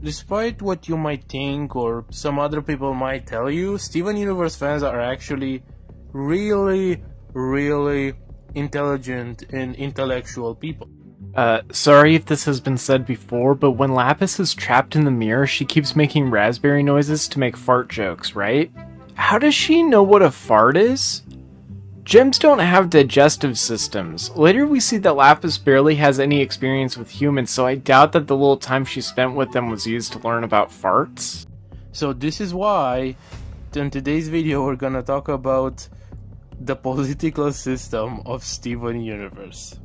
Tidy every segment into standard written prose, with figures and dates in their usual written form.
Despite what you might think or some other people might tell you, Steven Universe fans are actually really intelligent and intellectual people. Sorry if this has been said before, but when Lapis is trapped in the mirror, she keeps making raspberry noises to make fart jokes, right? How does she know what a fart is? Gems don't have digestive systems. Later we see that Lapis barely has any experience with humans, so I doubt that the little time she spent with them was used to learn about farts. So this is why, in today's video, we're gonna talk about the political system of Steven Universe.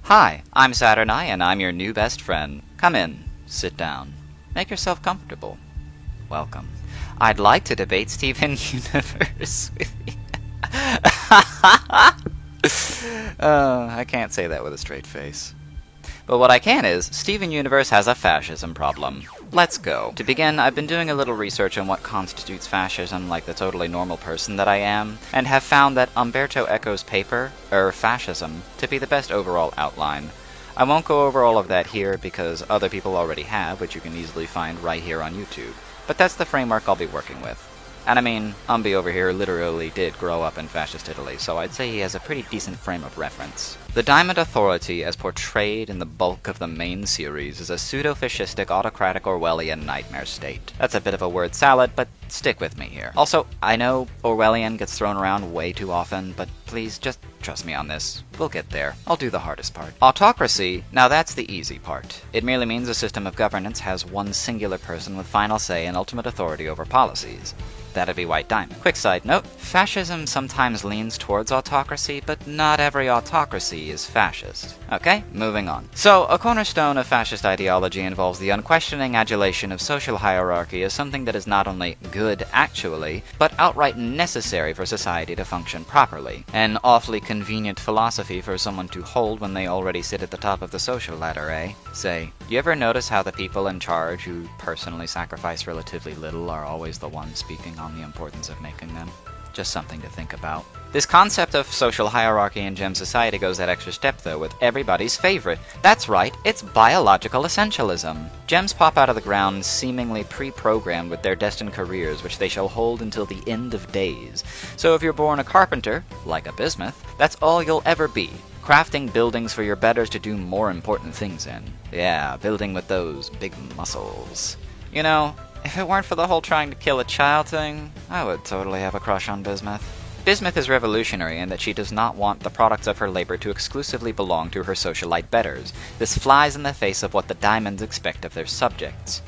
Hi, I'm Saturnine, and I'm your new best friend. Come in, sit down, make yourself comfortable. Welcome. I'd like to debate Steven Universe with you. I can't say that with a straight face. But what I can is, Steven Universe has a fascism problem. Let's go. To begin, I've been doing a little research on what constitutes fascism like the totally normal person that I am, and have found that Umberto Eco's paper, Fascism, to be the best overall outline. I won't go over all of that here because other people already have, which you can easily find right here on YouTube. But that's the framework I'll be working with. And I mean, Umbi over here literally did grow up in fascist Italy, so I'd say he has a pretty decent frame of reference. The Diamond Authority, as portrayed in the bulk of the main series, is a pseudo-fascistic, autocratic Orwellian nightmare state. That's a bit of a word salad, but stick with me here. Also, I know Orwellian gets thrown around way too often, but please just trust me on this. We'll get there. I'll do the hardest part. Autocracy, now that's the easy part. It merely means a system of governance has one singular person with final say and ultimate authority over policies. That'd be White Diamond. Quick side note, fascism sometimes leans towards autocracy, but not every autocracy is fascist. Okay, moving on. So, a cornerstone of fascist ideology involves the unquestioning adulation of social hierarchy as something that is not only good actually, but outright necessary for society to function properly. An awfully convenient philosophy for someone to hold when they already sit at the top of the social ladder, eh? Say, you ever notice how the people in charge who personally sacrifice relatively little are always the ones speaking on the importance of making them? Just something to think about. This concept of social hierarchy in gem society goes that extra step though with everybody's favorite. That's right, it's biological essentialism. Gems pop out of the ground seemingly pre-programmed with their destined careers which they shall hold until the end of days. So if you're born a carpenter, like a bismuth, that's all you'll ever be. Crafting buildings for your betters to do more important things in. Yeah, building with those big muscles. You know, if it weren't for the whole trying to kill a child thing, I would totally have a crush on Bismuth. Bismuth is revolutionary in that she does not want the products of her labor to exclusively belong to her socialite betters. This flies in the face of what the diamonds expect of their subjects.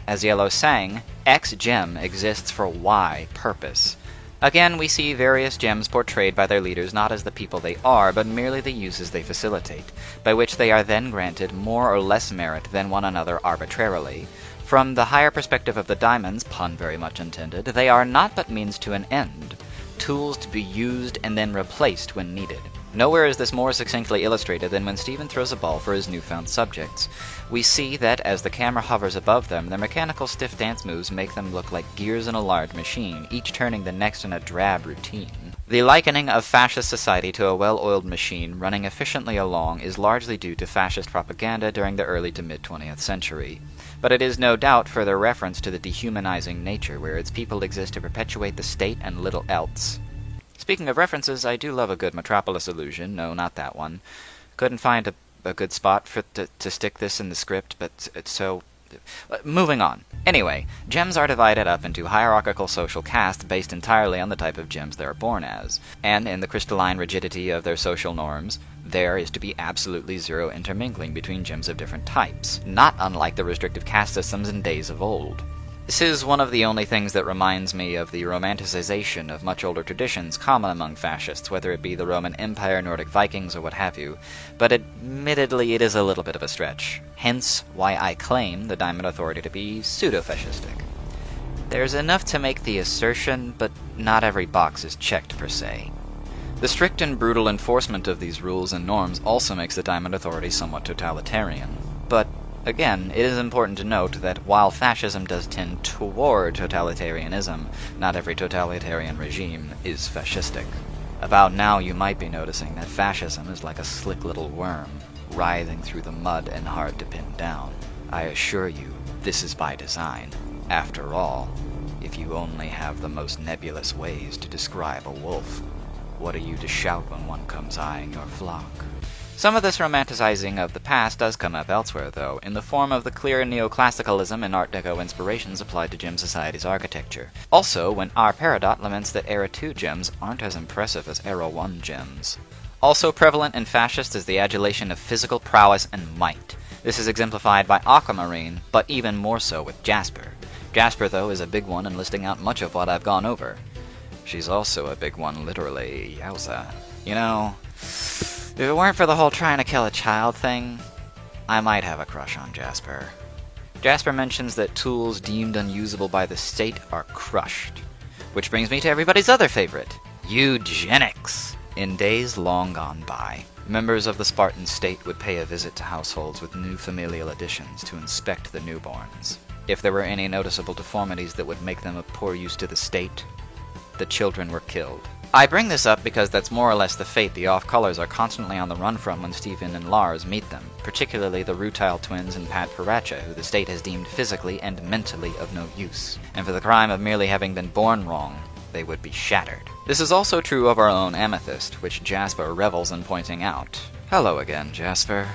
As Yellow sang, X gem exists for Y purpose. Again, we see various gems portrayed by their leaders not as the people they are, but merely the uses they facilitate, by which they are then granted more or less merit than one another arbitrarily. From the higher perspective of the diamonds, pun very much intended, they are not but means to an end, tools to be used and then replaced when needed. Nowhere is this more succinctly illustrated than when Steven throws a ball for his newfound subjects. We see that as the camera hovers above them, their mechanical stiff dance moves make them look like gears in a large machine, each turning the next in a drab routine. The likening of fascist society to a well-oiled machine running efficiently along is largely due to fascist propaganda during the early to mid-20th century. But it is no doubt further reference to the dehumanizing nature where its people exist to perpetuate the state and little else. Speaking of references, I do love a good Metropolis illusion. No, not that one. Couldn't find a good spot to stick this in the script, but so... Moving on. Anyway, gems are divided up into hierarchical social castes based entirely on the type of gems they are born as, and in the crystalline rigidity of their social norms, there is to be absolutely zero intermingling between gems of different types, not unlike the restrictive caste systems in days of old. This is one of the only things that reminds me of the romanticization of much older traditions common among fascists, whether it be the Roman Empire, Nordic Vikings, or what have you, but admittedly it is a little bit of a stretch, hence why I claim the Diamond Authority to be pseudo-fascistic. There's enough to make the assertion, but not every box is checked per se. The strict and brutal enforcement of these rules and norms also makes the Diamond Authority somewhat totalitarian, but again, it is important to note that while fascism does tend toward totalitarianism, not every totalitarian regime is fascistic. About now you might be noticing that fascism is like a slick little worm, writhing through the mud and hard to pin down. I assure you, this is by design. After all, if you only have the most nebulous ways to describe a wolf, what are you to shout when one comes eyeing your flock? Some of this romanticizing of the past does come up elsewhere, though, in the form of the clear neoclassicalism and Art Deco inspirations applied to gem society's architecture. Also, when R. Peridot laments that Era 2 gems aren't as impressive as Era 1 gems. Also prevalent in fascist is the adulation of physical prowess and might. This is exemplified by Aquamarine, but even more so with Jasper. Jasper, though, is a big one in listing out much of what I've gone over. She's also a big one, literally. Yowza. You know, if it weren't for the whole trying to kill a child thing, I might have a crush on Jasper. Jasper mentions that tools deemed unusable by the state are crushed. Which brings me to everybody's other favorite, eugenics. In days long gone by, members of the Spartan state would pay a visit to households with new familial additions to inspect the newborns. If there were any noticeable deformities that would make them of poor use to the state, the children were killed. I bring this up because that's more or less the fate the off-colors are constantly on the run from when Stephen and Lars meet them, particularly the Rutile twins and Pat Paracha, who the state has deemed physically and mentally of no use, and for the crime of merely having been born wrong, they would be shattered. This is also true of our own Amethyst, which Jasper revels in pointing out. Hello again, Jasper.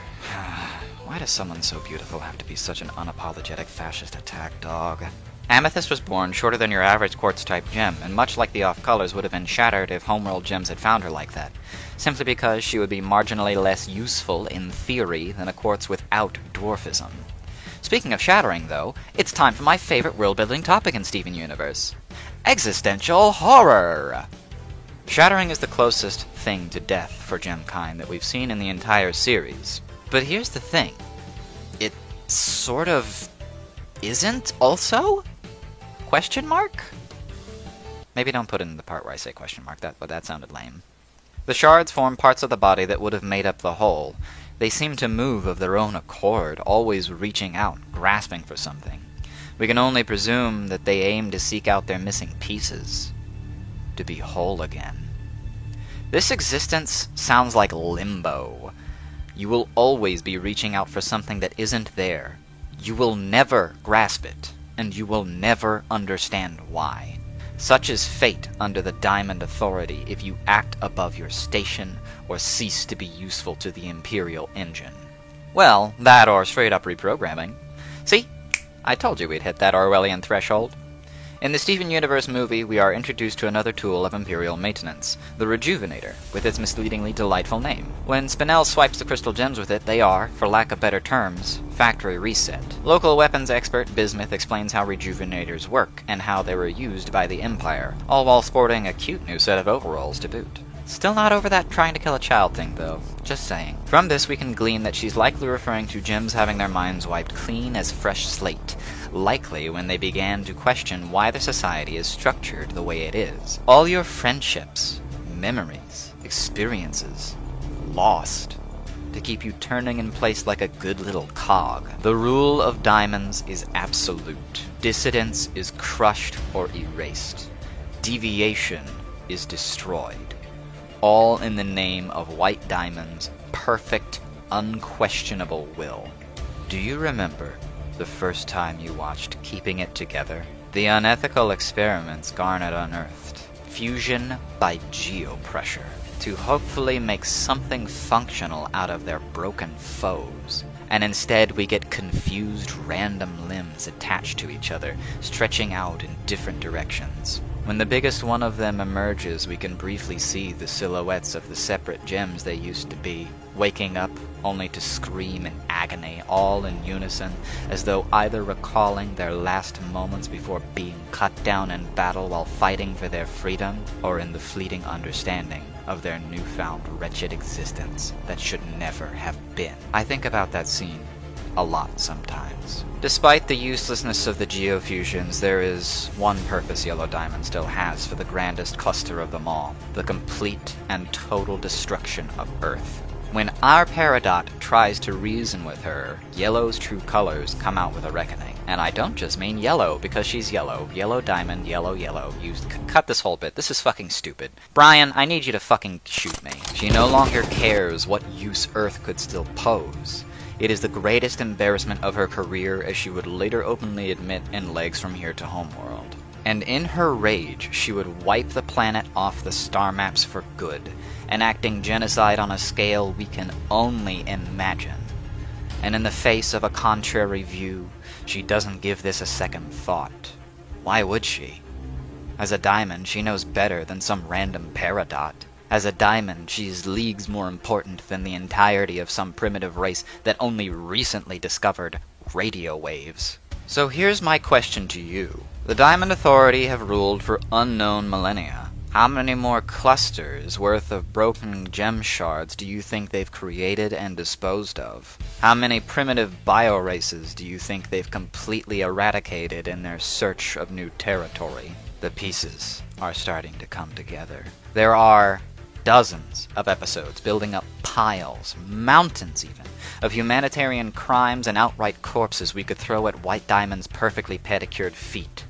Why does someone so beautiful have to be such an unapologetic fascist attack dog? Amethyst was born shorter than your average quartz-type gem, and much like the off-colors would have been shattered if Homeworld gems had found her like that, simply because she would be marginally less useful in theory than a quartz without dwarfism. Speaking of shattering, though, it's time for my favorite world-building topic in Steven Universe. Existential horror! Shattering is the closest thing to death for gemkind that we've seen in the entire series. But here's the thing. It sort of isn't also? Question mark? Maybe don't put it in the part where I say question mark, that sounded lame. The shards form parts of the body that would have made up the whole. They seem to move of their own accord, always reaching out, grasping for something. We can only presume that they aim to seek out their missing pieces, to be whole again. This existence sounds like limbo. You will always be reaching out for something that isn't there. You will never grasp it, and you will never understand why. Such is fate under the Diamond Authority if you act above your station or cease to be useful to the Imperial engine. Well, that or straight up reprogramming. See? I told you we'd hit that Orwellian threshold. In the Steven Universe movie, we are introduced to another tool of Imperial maintenance, the Rejuvenator, with its misleadingly delightful name. When Spinel swipes the crystal gems with it, they are, for lack of better terms, factory reset. Local weapons expert Bismuth explains how Rejuvenators work, and how they were used by the Empire, all while sporting a cute new set of overalls to boot. Still not over that trying to kill a child thing, though. Just saying. From this we can glean that she's likely referring to gems having their minds wiped clean as fresh slate, likely when they began to question why their society is structured the way it is. All your friendships, memories, experiences, lost, to keep you turning in place like a good little cog. The rule of diamonds is absolute. Dissidence is crushed or erased. Deviation is destroyed. All in the name of White Diamond's perfect, unquestionable will. Do you remember the first time you watched Keeping It Together? The unethical experiments Garnet unearthed. Fusion by geopressure. To hopefully make something functional out of their broken foes. And instead we get confused random limbs attached to each other, stretching out in different directions. When the biggest one of them emerges, we can briefly see the silhouettes of the separate gems they used to be, waking up only to scream in agony, all in unison, as though either recalling their last moments before being cut down in battle while fighting for their freedom, or in the fleeting understanding of their newfound wretched existence that should never have been. I think about that scene a lot sometimes. Despite the uselessness of the geofusions, there is one purpose Yellow Diamond still has for the grandest cluster of them all, the complete and total destruction of Earth. When our Peridot tries to reason with her, Yellow's true colors come out with a reckoning. And I don't just mean Yellow, because she's yellow. Yellow diamond, yellow, yellow. You cut this whole bit. This is fucking stupid. Brian, I need you to fucking shoot me. She no longer cares what use Earth could still pose. It is the greatest embarrassment of her career, as she would later openly admit in Legs from Here to Homeworld. And in her rage, she would wipe the planet off the star maps for good, enacting genocide on a scale we can only imagine. And in the face of a contrary view, she doesn't give this a second thought. Why would she? As a diamond, she knows better than some random Peridot. As a diamond, she is leagues more important than the entirety of some primitive race that only recently discovered radio waves. So here's my question to you. The Diamond Authority have ruled for unknown millennia. How many more clusters worth of broken gem shards do you think they've created and disposed of? How many primitive bioraces do you think they've completely eradicated in their search of new territory? The pieces are starting to come together. There are dozens of episodes building up piles, mountains even, of humanitarian crimes and outright corpses we could throw at White Diamond's perfectly pedicured feet.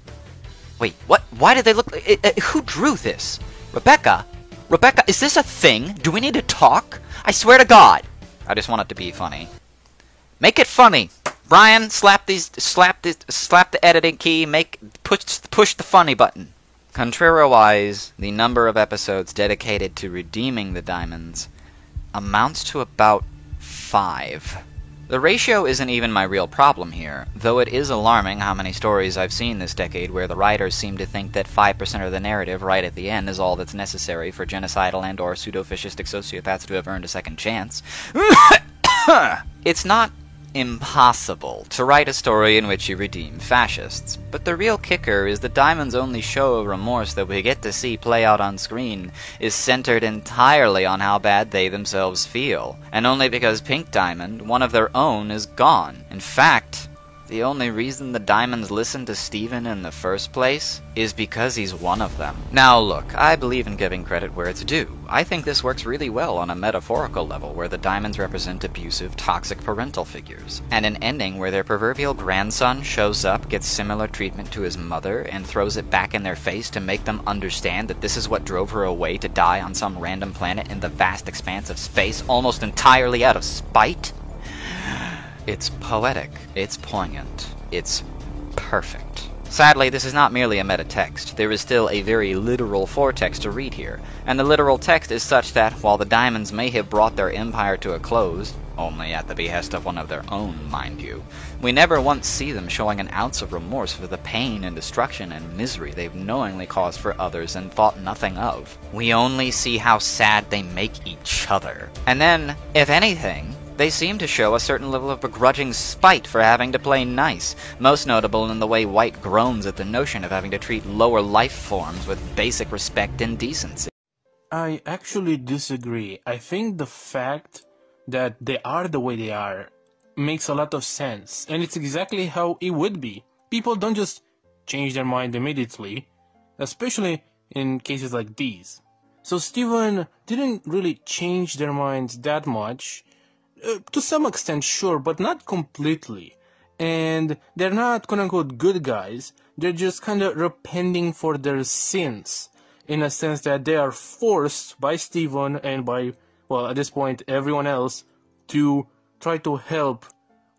Wait, what? Why did they look like... who drew this? Rebecca? Rebecca, is this a thing? Do we need to talk? I swear to God! I just want it to be funny. Make it funny! Brian, slap the editing key, push the funny button. Contrariwise, the number of episodes dedicated to redeeming the diamonds amounts to about 5. The ratio isn't even my real problem here, though it is alarming how many stories I've seen this decade where the writers seem to think that 5% of the narrative right at the end is all that's necessary for genocidal and or pseudo-fascistic sociopaths to have earned a second chance. It's not impossible to write a story in which you redeem fascists, but the real kicker is the Diamond's only show of remorse that we get to see play out on screen is centered entirely on how bad they themselves feel, and only because Pink Diamond, one of their own, is gone. In fact, the only reason the Diamonds listen to Steven in the first place is because he's one of them. Now look, I believe in giving credit where it's due. I think this works really well on a metaphorical level where the Diamonds represent abusive, toxic parental figures, and an ending where their proverbial grandson shows up, gets similar treatment to his mother, and throws it back in their face to make them understand that this is what drove her away to die on some random planet in the vast expanse of space, almost entirely out of spite. It's poetic, it's poignant, it's perfect. Sadly, this is not merely a meta-text. There is still a very literal foretext to read here, and the literal text is such that, while the Diamonds may have brought their empire to a close, only at the behest of one of their own, mind you, we never once see them showing an ounce of remorse for the pain and destruction and misery they've knowingly caused for others and thought nothing of. We only see how sad they make each other. And then, if anything, they seem to show a certain level of begrudging spite for having to play nice, most notable in the way White groans at the notion of having to treat lower life forms with basic respect and decency. I actually disagree. I think the fact that they are the way they are makes a lot of sense, and it's exactly how it would be. People don't just change their mind immediately, especially in cases like these. So Steven didn't really change their minds that much. To some extent, sure, but not completely. And they're not quote-unquote good guys. They're just kind of repenting for their sins, in a sense that they are forced by Steven and by, well, at this point, everyone else, to try to help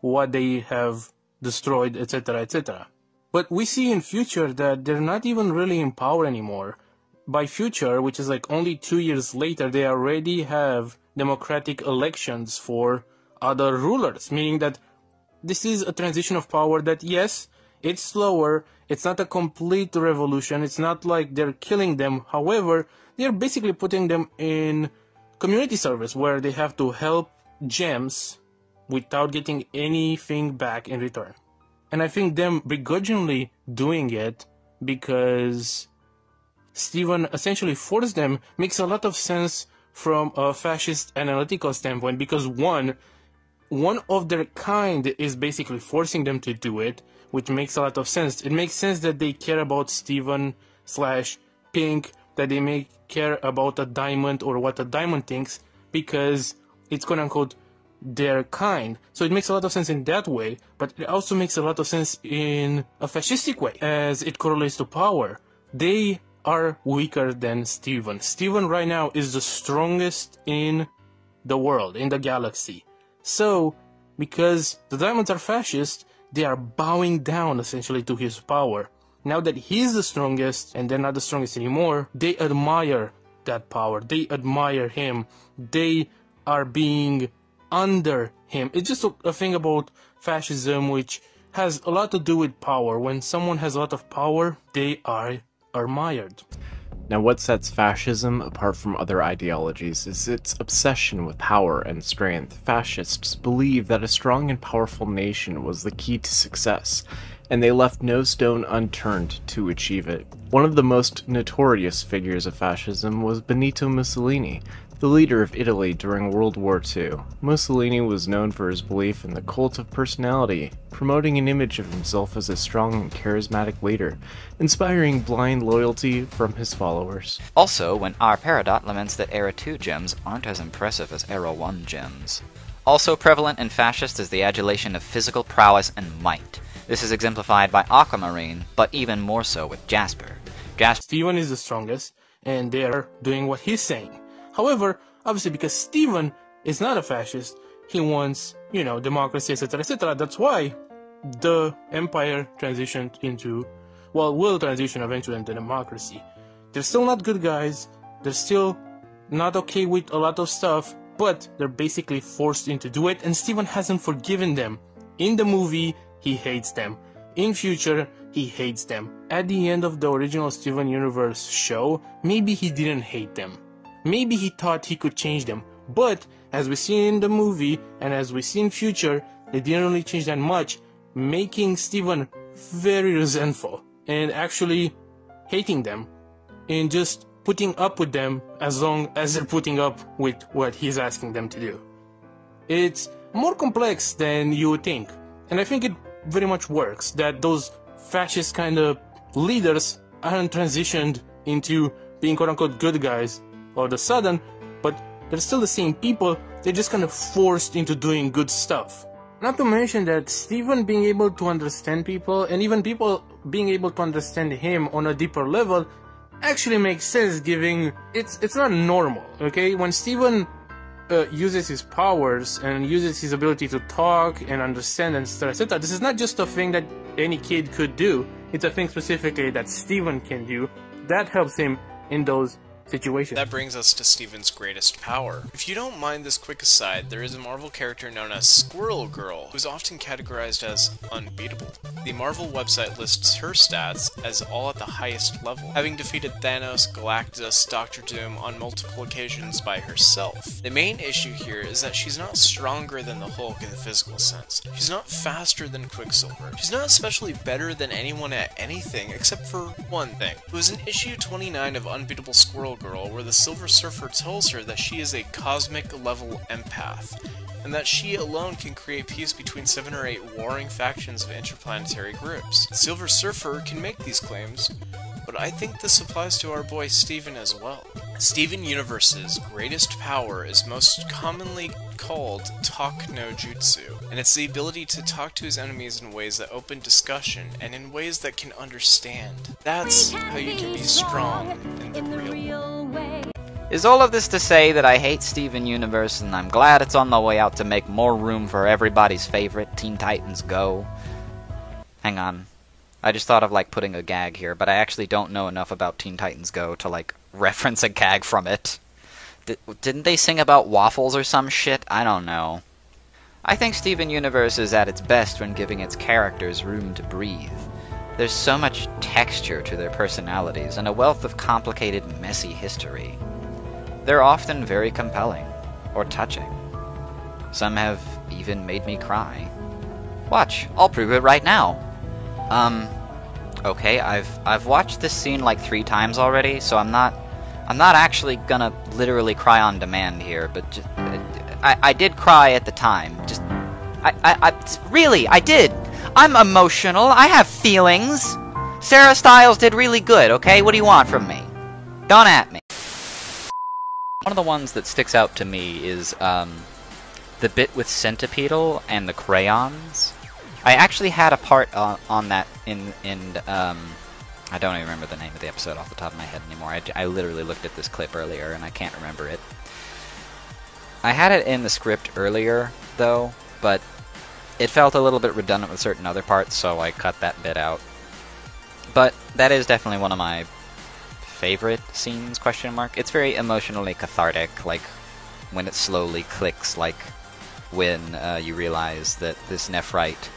what they have destroyed, etc., etc. But we see in future that they're not even really in power anymore. By future, which is like only 2 years later, they already have democratic elections for other rulers, meaning that this is a transition of power that, yes, it's slower, it's not a complete revolution, it's not like they're killing them, however, they're basically putting them in community service where they have to help gems without getting anything back in return. And I think them begrudgingly doing it because Steven essentially forced them makes a lot of sense from a fascist analytical standpoint, because one of their kind is basically forcing them to do it, which makes a lot of sense. It makes sense that they care about Steven/Pink, that they may care about a diamond or what a diamond thinks, because it's quote-unquote their kind. So it makes a lot of sense in that way, but it also makes a lot of sense in a fascistic way, as it correlates to power. They are weaker than Steven. Steven right now is the strongest in the world, in the galaxy. So, because the Diamonds are fascist, they are bowing down essentially to his power. Now that he's the strongest, and they're not the strongest anymore, they admire that power. They admire him. They are being under him. It's just a thing about fascism which has a lot to do with power. When someone has a lot of power, they are admired. Now, what sets fascism apart from other ideologies is its obsession with power and strength. Fascists believe that a strong and powerful nation was the key to success, and they left no stone unturned to achieve it. One of the most notorious figures of fascism was Benito Mussolini, the leader of Italy during World War II. Mussolini was known for his belief in the cult of personality, promoting an image of himself as a strong and charismatic leader, inspiring blind loyalty from his followers. Also, when R. Peridot laments that Era 2 gems aren't as impressive as Era 1 gems. Also prevalent in fascist is the adulation of physical prowess and might. This is exemplified by Aquamarine, but even more so with Jasper. Steven is the strongest, and they're doing what he's saying. However, obviously because Steven is not a fascist, he wants, democracy, etc., etc. That's why the empire transitioned into, will transition eventually into democracy. They're still not good guys, they're still not okay with a lot of stuff, but they're basically forced into do it, and Steven hasn't forgiven them. In the movie, he hates them. In future, he hates them. At the end of the original Steven Universe show, maybe he didn't hate them. Maybe he thought he could change them, but as we see in the movie and as we see in future, they didn't really change that much, making Steven very resentful and actually hating them and just putting up with them as long as they're putting up with what he's asking them to do. It's more complex than you would think, and I think it very much works that those fascist kind of leaders aren't transitioned into being quote-unquote good guys all of a sudden, but they're still the same people, they're just kind of forced into doing good stuff. Not to mention that Steven being able to understand people, and even people being able to understand him on a deeper level, actually makes sense, giving it's not normal, okay? When Steven uses his powers and uses his ability to talk and understand and etc., this is not just a thing that any kid could do, it's a thing specifically that Steven can do that helps him in those situation. That brings us to Steven's greatest power. If you don't mind this quick aside, there is a Marvel character known as Squirrel Girl, who's often categorized as unbeatable. The Marvel website lists her stats as all at the highest level, having defeated Thanos, Galactus, Doctor Doom on multiple occasions by herself. The main issue here is that she's not stronger than the Hulk in the physical sense. She's not faster than Quicksilver. She's not especially better than anyone at anything except for one thing. It was in issue 29 of Unbeatable Squirrel Girl where the Silver Surfer tells her that she is a cosmic level empath, and that she alone can create peace between 7 or 8 warring factions of interplanetary groups. Silver Surfer can make these claims, but I think this applies to our boy Steven as well. Steven Universe's greatest power is most commonly called Talk no Jutsu, and it's the ability to talk to his enemies in ways that open discussion and in ways that can understand. That's how you can be strong in the real world. Is all of this to say that I hate Steven Universe and I'm glad it's on the way out to make more room for everybody's favorite Teen Titans Go? Hang on. I just thought of putting a gag here, but I actually don't know enough about Teen Titans Go to reference a gag from it. Didn't they sing about waffles or some shit? I don't know. I think Steven Universe is at its best when giving its characters room to breathe. There's so much texture to their personalities and a wealth of complicated, messy history. They're often very compelling, or touching. Some have even made me cry. Watch, I'll prove it right now. Okay, I've watched this scene 3 times already, so I'm not actually gonna literally cry on demand here, but just, I did cry at the time. Just, really, I did. I'm emotional, I have feelings. Sarah Styles did really good, okay? What do you want from me? Don't at me. One of the ones that sticks out to me is, the bit with Centipedal and the crayons. I actually had a part on that in I don't even remember the name of the episode off the top of my head anymore. I literally looked at this clip earlier and I can't remember it. I had it in the script earlier, though, but it felt a little bit redundant with certain other parts, so I cut that bit out. But that is definitely one of my favorite scenes, question mark. It's very emotionally cathartic, like when it slowly clicks, like when you realize that this Nephrite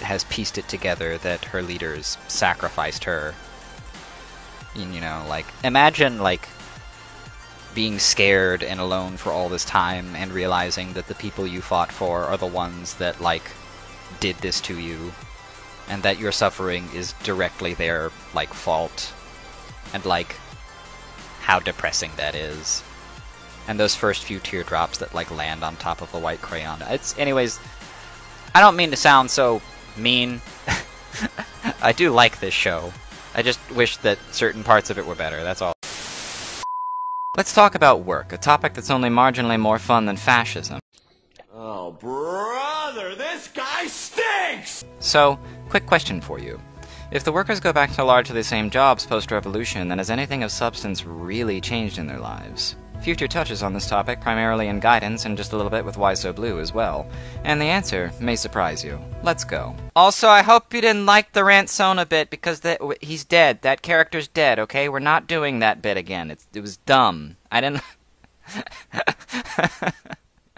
has pieced it together that her leaders sacrificed her. You know, like, imagine, like, being scared and alone for all this time and realizing that the people you fought for are the ones that, like, did this to you, and that your suffering is directly their, like, fault, and, like, how depressing that is. And those first few teardrops that, like, land on top of the white crayon. Anyways, I don't mean to sound so mean. I do like this show. I just wish that certain parts of it were better, that's all. Let's talk about work, a topic that's only marginally more fun than fascism. Oh, brother, this guy stinks! So, quick question for you. If the workers go back to largely the same jobs post-revolution, then has anything of substance really changed in their lives? Future touches on this topic, primarily in guidance and just a little bit with Why So Blue as well. And the answer may surprise you. Let's go. Also, I hope you didn't like the Ransona bit, because he's dead. That character's dead, okay? We're not doing that bit again. It was dumb. I didn't...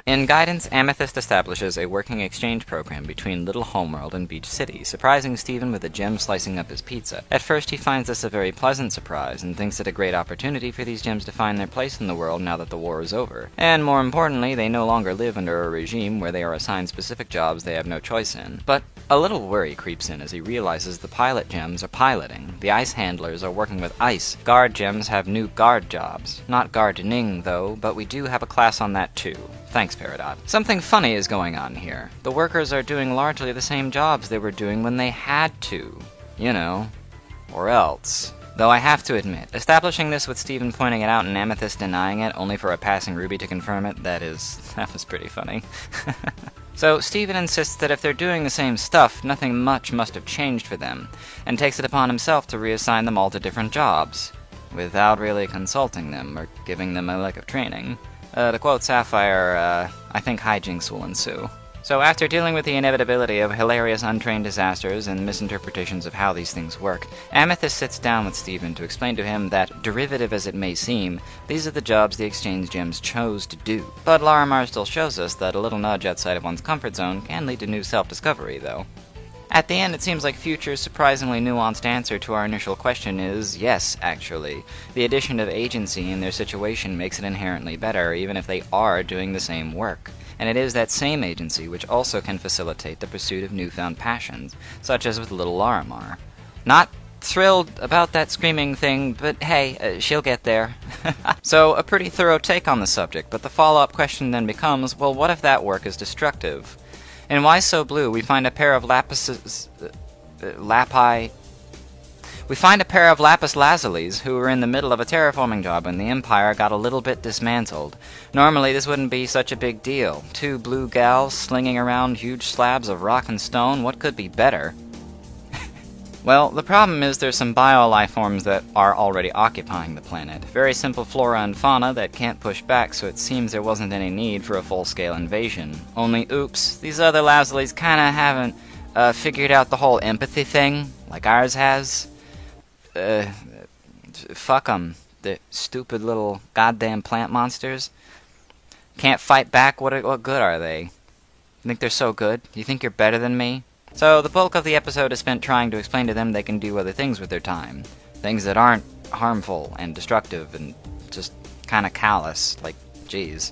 In Guidance, Amethyst establishes a working exchange program between Little Homeworld and Beach City, surprising Steven with a gem slicing up his pizza. At first, he finds this a very pleasant surprise, and thinks it a great opportunity for these gems to find their place in the world now that the war is over. And more importantly, they no longer live under a regime where they are assigned specific jobs they have no choice in. But a little worry creeps in as he realizes the pilot gems are piloting, the ice handlers are working with ice, guard gems have new guard jobs. Not gardening, though, but we do have a class on that too. Thanks, Peridot. Something funny is going on here. The workers are doing largely the same jobs they were doing when they had to. You know. Or else. Though I have to admit, establishing this with Steven pointing it out and Amethyst denying it, only for a passing Ruby to confirm it, that was pretty funny. So, Steven insists that if they're doing the same stuff, nothing much must have changed for them, and takes it upon himself to reassign them all to different jobs, without really consulting them or giving them a lick of training. To quote Sapphire, I think hijinks will ensue. So after dealing with the inevitability of hilarious untrained disasters and misinterpretations of how these things work, Amethyst sits down with Steven to explain to him that, derivative as it may seem, these are the jobs the exchange gems chose to do. But Larimar still shows us that a little nudge outside of one's comfort zone can lead to new self-discovery, though. At the end, it seems like Future's surprisingly nuanced answer to our initial question is, yes, actually. The addition of agency in their situation makes it inherently better, even if they are doing the same work. And it is that same agency which also can facilitate the pursuit of newfound passions, such as with little Larimar. Not thrilled about that screaming thing, but hey, she'll get there. So, a pretty thorough take on the subject, but the follow-up question then becomes, well, what if that work is destructive? In Why So Blue, we find a pair of lapis lazulis who were in the middle of a terraforming job when the Empire got a little bit dismantled. Normally, this wouldn't be such a big deal. Two blue gals slinging around huge slabs of rock and stone, what could be better? Well, the problem is there's some bio-life forms that are already occupying the planet. Very simple flora and fauna that can't push back, so it seems there wasn't any need for a full-scale invasion. Only, oops, these other Lazulis kinda haven't figured out the whole empathy thing, like ours has. Fuck them. The stupid little goddamn plant monsters. Can't fight back, what good are they? You think they're so good? You think you're better than me? So, the bulk of the episode is spent trying to explain to them they can do other things with their time. Things that aren't harmful and destructive and just kinda callous, like, geez.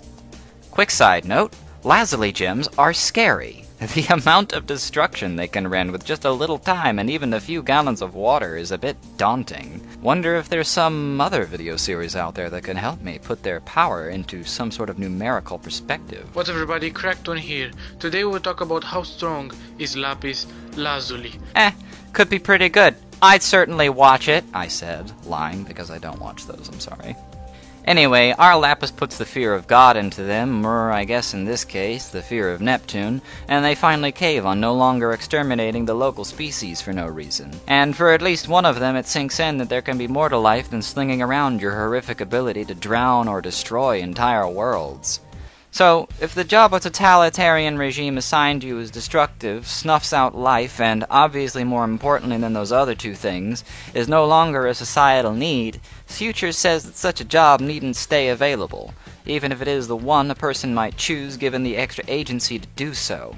Quick side note, Lazuli gems are scary. The amount of destruction they can rend with just a little time and even a few gallons of water is a bit daunting. Wonder if there's some other video series out there that can help me put their power into some sort of numerical perspective. What's everybody, Crackton here. Today we'll talk about how strong is Lapis Lazuli. Could be pretty good. I'd certainly watch it, I said, lying because I don't watch those, I'm sorry. Anyway, our Lapis puts the fear of God into them, or I guess in this case, the fear of Neptune, and they finally cave on no longer exterminating the local species for no reason. And for at least one of them, it sinks in that there can be more to life than slinging around your horrific ability to drown or destroy entire worlds. So, if the job a totalitarian regime assigned you is destructive, snuffs out life, and obviously more importantly than those other two things, is no longer a societal need, Future says that such a job needn't stay available, even if it is the one a person might choose given the extra agency to do so.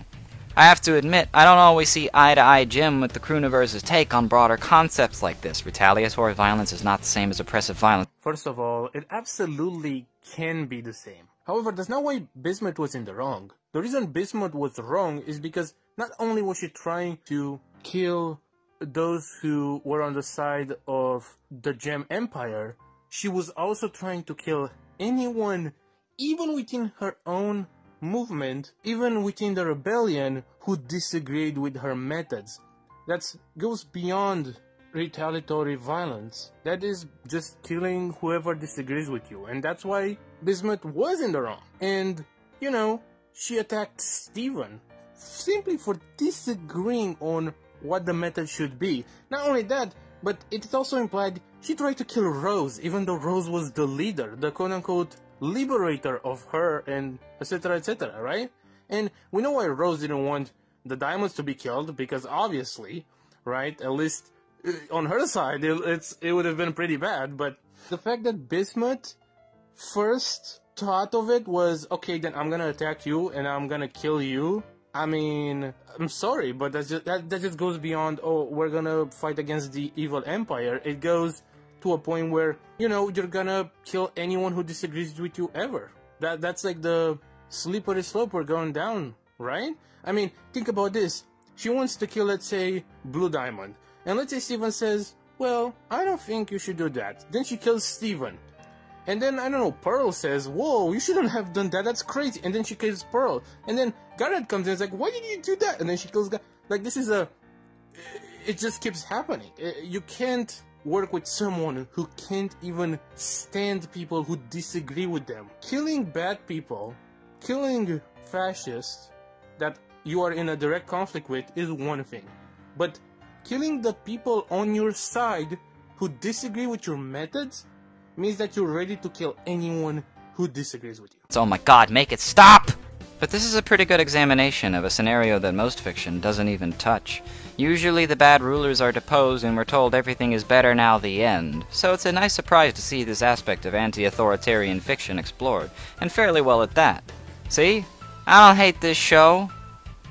I have to admit, I don't always see eye-to-eye Jim with the Crooniverse's take on broader concepts like this. Retaliatory violence is not the same as oppressive violence. First of all, it absolutely can be the same. However, that's not why Bismuth was in the wrong. The reason Bismuth was wrong is because not only was she trying to kill those who were on the side of the Gem Empire, she was also trying to kill anyone, even within her own movement, even within the rebellion, who disagreed with her methods. That goes beyond retaliatory violence. That is just killing whoever disagrees with you, and that's why Bismuth was in the wrong. And, you know, she attacked Steven simply for disagreeing on what the method should be. Not only that, but it's also implied she tried to kill Rose, even though Rose was the leader, the quote-unquote liberator of her, and etc., right? And we know why Rose didn't want the diamonds to be killed, because obviously, right, at least on her side, it would have been pretty bad. But the fact that Bismuth first thought of it was, okay, then I'm gonna attack you and I'm gonna kill you. I mean, I'm sorry, but that just goes beyond, oh, we're gonna fight against the evil empire. It goes to a point where, you know, you're gonna kill anyone who disagrees with you ever. That's like the slippery slope we're going down, right? I mean, think about this. She wants to kill, let's say, Blue Diamond. And let's say Steven says, well, I don't think you should do that. Then she kills Steven. And then, I don't know, Pearl says, whoa, you shouldn't have done that, that's crazy. And then she kills Pearl. And then Garrett comes in and is like, why did you do that? And then she kills Garrett. Like, this is it just keeps happening. You can't work with someone who can't even stand people who disagree with them. Killing bad people, killing fascists that you are in a direct conflict with is one thing. But killing the people on your side who disagree with your methods means that you're ready to kill anyone who disagrees with you. Oh my god, make it stop! But this is a pretty good examination of a scenario that most fiction doesn't even touch. Usually the bad rulers are deposed and we're told everything is better now, the end. So it's a nice surprise to see this aspect of anti-authoritarian fiction explored, and fairly well at that. See? I don't hate this show.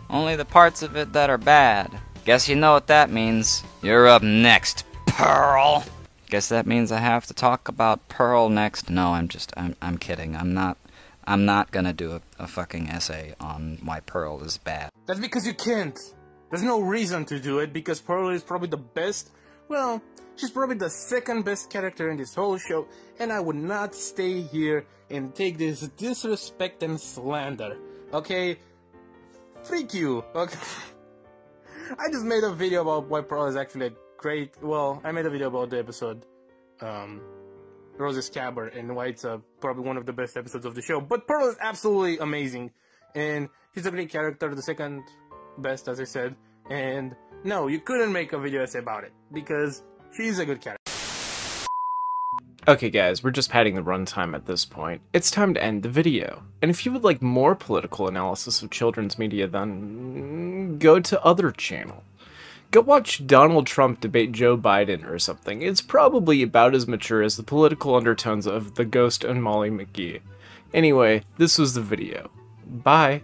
Only the parts of it that are bad. Guess you know what that means. You're up next, Pearl. Guess that means I have to talk about Pearl next. No, I'm kidding. I'm not gonna do a fucking essay on why Pearl is bad. That's because you can't. There's no reason to do it, because Pearl is probably the best, well, she's probably the second best character in this whole show, and I would not stay here and take this disrespect and slander, okay? Freak you, okay? I just made a video about why Pearl is actually a great, well, I made a video about the episode, Rose's Scabbard, and why it's probably one of the best episodes of the show. But Pearl is absolutely amazing, and she's a great character, the second best, as I said. And no, you couldn't make a video essay about it, because she's a good character. Okay guys, we're just padding the runtime at this point. It's time to end the video. And if you would like more political analysis of children's media, then go to other channel. Go watch Donald Trump debate Joe Biden or something. It's probably about as mature as the political undertones of The Ghost and Molly McGee. Anyway, this was the video. Bye.